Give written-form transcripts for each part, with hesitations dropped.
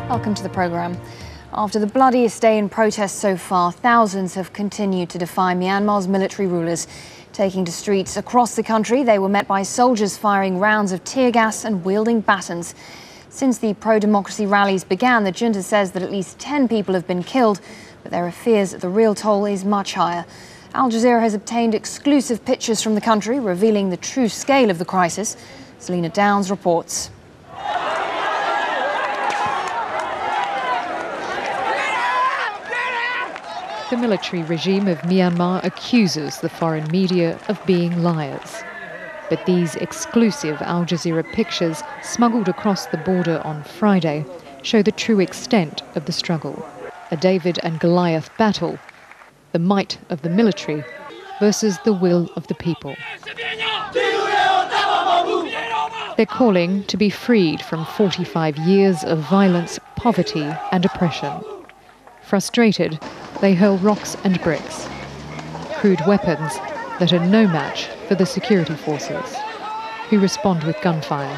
Welcome to the programme. After the bloodiest day in protest so far, thousands have continued to defy Myanmar's military rulers. Taking to streets across the country, they were met by soldiers firing rounds of tear gas and wielding batons. Since the pro-democracy rallies began, the junta says that at least 10 people have been killed, but there are fears that the real toll is much higher. Al-Jazeera has obtained exclusive pictures from the country, revealing the true scale of the crisis. Selina Downs reports. The military regime of Myanmar accuses the foreign media of being liars. But these exclusive Al Jazeera pictures, smuggled across the border on Friday, show the true extent of the struggle. A David and Goliath battle, the might of the military versus the will of the people. They're calling to be freed from 45 years of violence, poverty and oppression. Frustrated, they hurl rocks and bricks, crude weapons that are no match for the security forces, who respond with gunfire.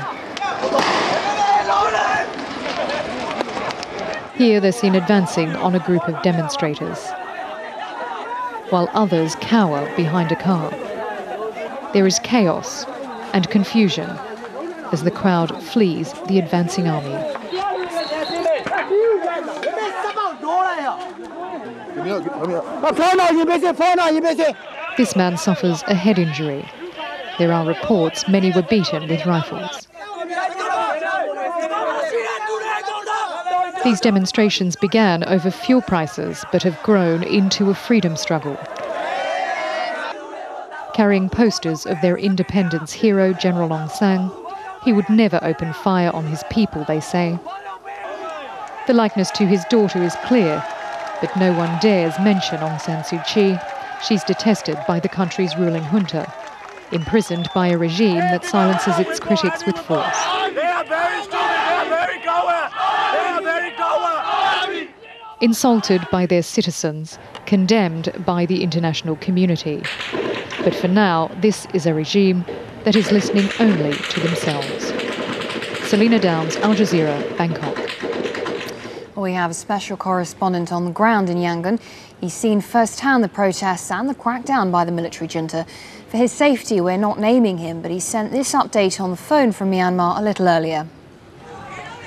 Here they're seen advancing on a group of demonstrators, while others cower behind a car. There is chaos and confusion as the crowd flees the advancing army. This man suffers a head injury. There are reports many were beaten with rifles. These demonstrations began over fuel prices but have grown into a freedom struggle. Carrying posters of their independence hero, General Aung San, he would never open fire on his people, they say. The likeness to his daughter is clear, but no one dares mention Aung San Suu Kyi. She's detested by the country's ruling junta, imprisoned by a regime that silences its critics with force. They are very stupid, they are very coward, they are very coward. Insulted by their citizens, condemned by the international community. But for now, this is a regime that is listening only to themselves. Selina Downs, Al Jazeera, Bangkok. We have a special correspondent on the ground in Yangon. He's seen firsthand the protests and the crackdown by the military junta. For his safety, we're not naming him, but he sent this update on the phone from Myanmar a little earlier.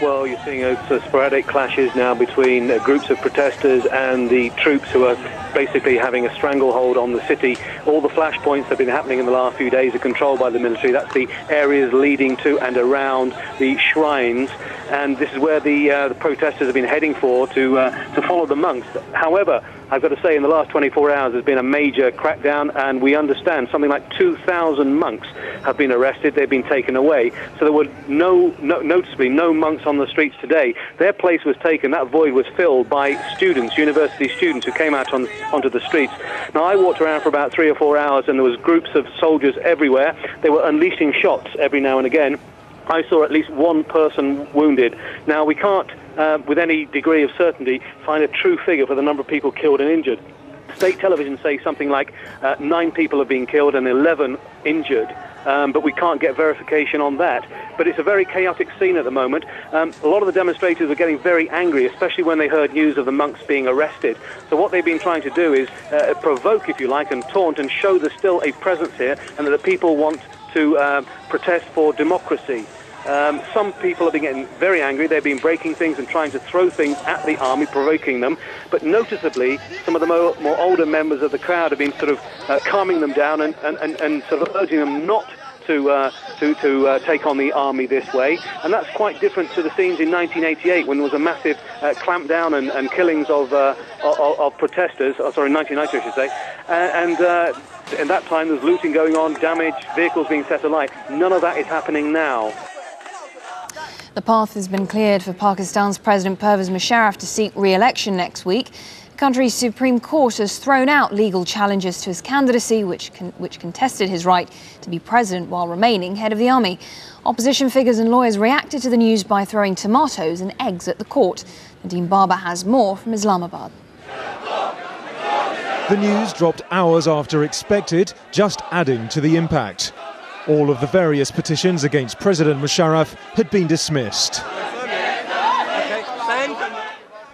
Well, you're seeing sporadic clashes now between groups of protesters and the troops who are basically having a stranglehold on the city. All the flashpoints that have been happening in the last few days are controlled by the military. That's the areas leading to and around the shrines. And this is where the protesters have been heading for to follow the monks. However, I've got to say, in the last 24 hours, there's been a major crackdown, and we understand something like 2,000 monks have been arrested. They've been taken away. So there were noticeably no monks on the streets today. Their place was taken. That void was filled by students, university students, who came out onto the streets. Now, I walked around for about 3 or 4 hours, and there was groups of soldiers everywhere. They were unleashing shots every now and again. I saw at least one person wounded. Now, we can't, with any degree of certainty, find a true figure for the number of people killed and injured. State television say something like 9 people have been killed and 11 injured, but we can't get verification on that. But it's a very chaotic scene at the moment. A lot of the demonstrators are getting very angry, especially when they heard news of the monks being arrested. So what they've been trying to do is provoke, if you like, and taunt and show there's still a presence here and that the people want to protest for democracy. Some people have been getting very angry. They've been breaking things and trying to throw things at the army, provoking them. But noticeably, some of the more older members of the crowd have been sort of calming them down and sort of urging them not to take on the army this way. And that's quite different to the scenes in 1988 when there was a massive clampdown and killings of protesters. Oh, sorry, 1990 I should say. And in that time there was looting going on, damage, vehicles being set alight. None of that is happening now. The path has been cleared for Pakistan's President Pervez Musharraf to seek re-election next week. The country's Supreme Court has thrown out legal challenges to his candidacy, which contested his right to be president while remaining head of the army. Opposition figures and lawyers reacted to the news by throwing tomatoes and eggs at the court. Nadeem Barber has more from Islamabad. The news dropped hours after expected, just adding to the impact. All of the various petitions against President Musharraf had been dismissed.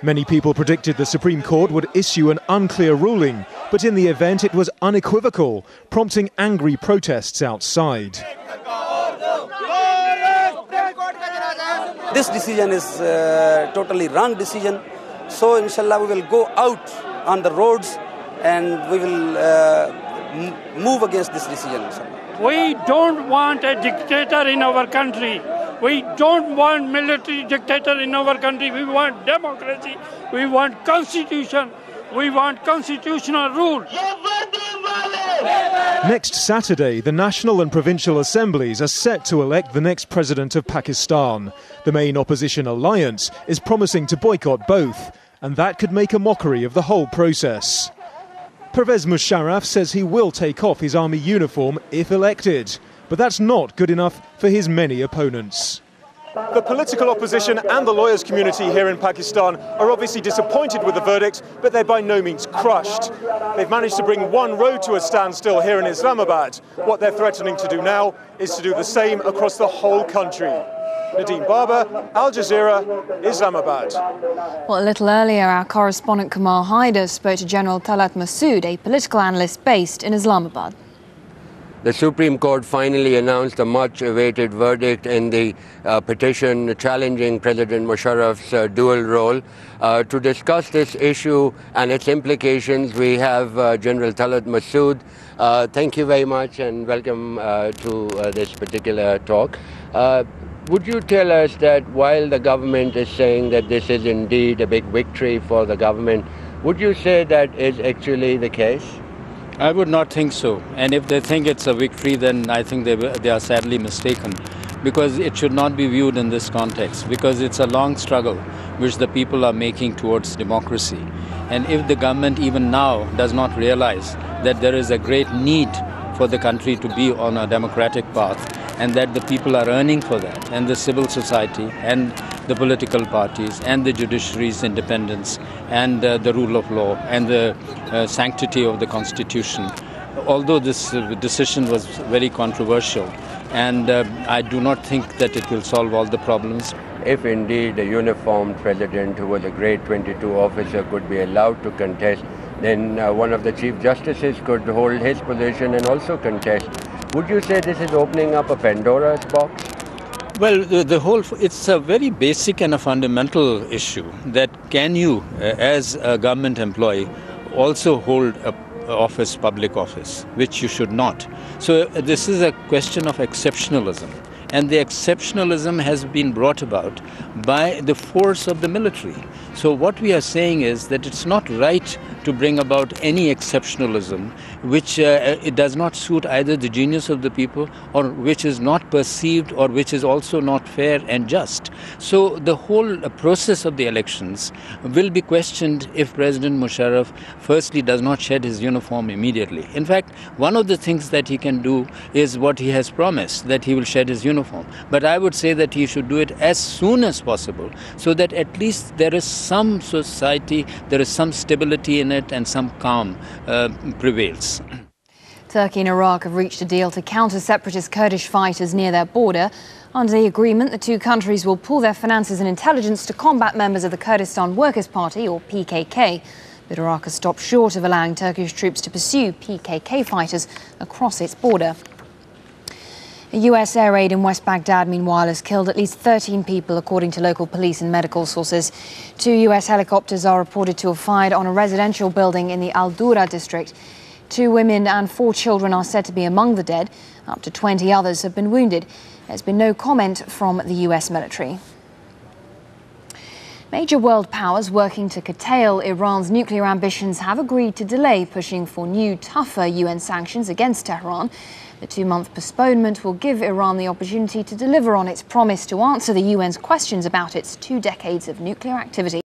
Many people predicted the Supreme Court would issue an unclear ruling, but in the event it was unequivocal, prompting angry protests outside. This decision is totally wrong decision. So inshallah we will go out on the roads and we will move against this decision. We don't want a dictator in our country. We don't want military dictator in our country. We want democracy. We want constitution. We want constitutional rule. Next Saturday, the National and Provincial Assemblies are set to elect the next president of Pakistan. The main opposition alliance is promising to boycott both, and that could make a mockery of the whole process. Pervez Musharraf says he will take off his army uniform if elected, but that's not good enough for his many opponents. The political opposition and the lawyers' community here in Pakistan are obviously disappointed with the verdict, but they're by no means crushed. They've managed to bring one road to a standstill here in Islamabad. What they're threatening to do now is to do the same across the whole country. Nadeem Barber, Al Jazeera, Islamabad. Well, a little earlier, our correspondent Kamal Haider spoke to General Talat Massoud, a political analyst based in Islamabad. The Supreme Court finally announced a much-awaited verdict in the petition challenging President Musharraf's dual role. To discuss this issue and its implications, we have General Talat Massoud. Thank you very much and welcome to this particular talk. Would you tell us that while the government is saying that this is indeed a big victory for the government, would you say that is actually the case? I would not think so. And if they think it's a victory, then I think they are sadly mistaken. Because it should not be viewed in this context. Because it's a long struggle which the people are making towards democracy. And if the government even now does not realize that there is a great need for the country to be on a democratic path, and that the people are earning for that, and the civil society, and the political parties, and the judiciary's independence, and the rule of law, and the sanctity of the constitution. Although this decision was very controversial, and I do not think that it will solve all the problems. If indeed a uniformed president who was a grade 22 officer could be allowed to contest, then one of the Chief Justices could hold his position and also contest. Would you say this is opening up a Pandora's box? Well, it's a very basic and a fundamental issue that can you, as a government employee, also hold a office, public office, which you should not. So this is a question of exceptionalism. And the exceptionalism has been brought about by the force of the military. So what we are saying is that it's not right to bring about any exceptionalism which it does not suit either the genius of the people or which is not perceived or which is also not fair and just. So the whole process of the elections will be questioned if President Musharraf firstly does not shed his uniform immediately. In fact, one of the things that he can do is what he has promised, that he will shed his uniform. But I would say that he should do it as soon as possible so that at least there is some society, there is some stability in it and some calm prevails. Turkey and Iraq have reached a deal to counter separatist Kurdish fighters near their border. Under the agreement, the two countries will pool their finances and intelligence to combat members of the Kurdistan Workers' Party, or PKK. But Iraq has stopped short of allowing Turkish troops to pursue PKK fighters across its border. A US air raid in West Baghdad, meanwhile, has killed at least 13 people, according to local police and medical sources. 2 US helicopters are reported to have fired on a residential building in the Al-Dura district. 2 women and 4 children are said to be among the dead. Up to 20 others have been wounded. There's been no comment from the US military. Major world powers working to curtail Iran's nuclear ambitions have agreed to delay pushing for new, tougher UN sanctions against Tehran. The 2-month postponement will give Iran the opportunity to deliver on its promise to answer the UN's questions about its 2 decades of nuclear activity.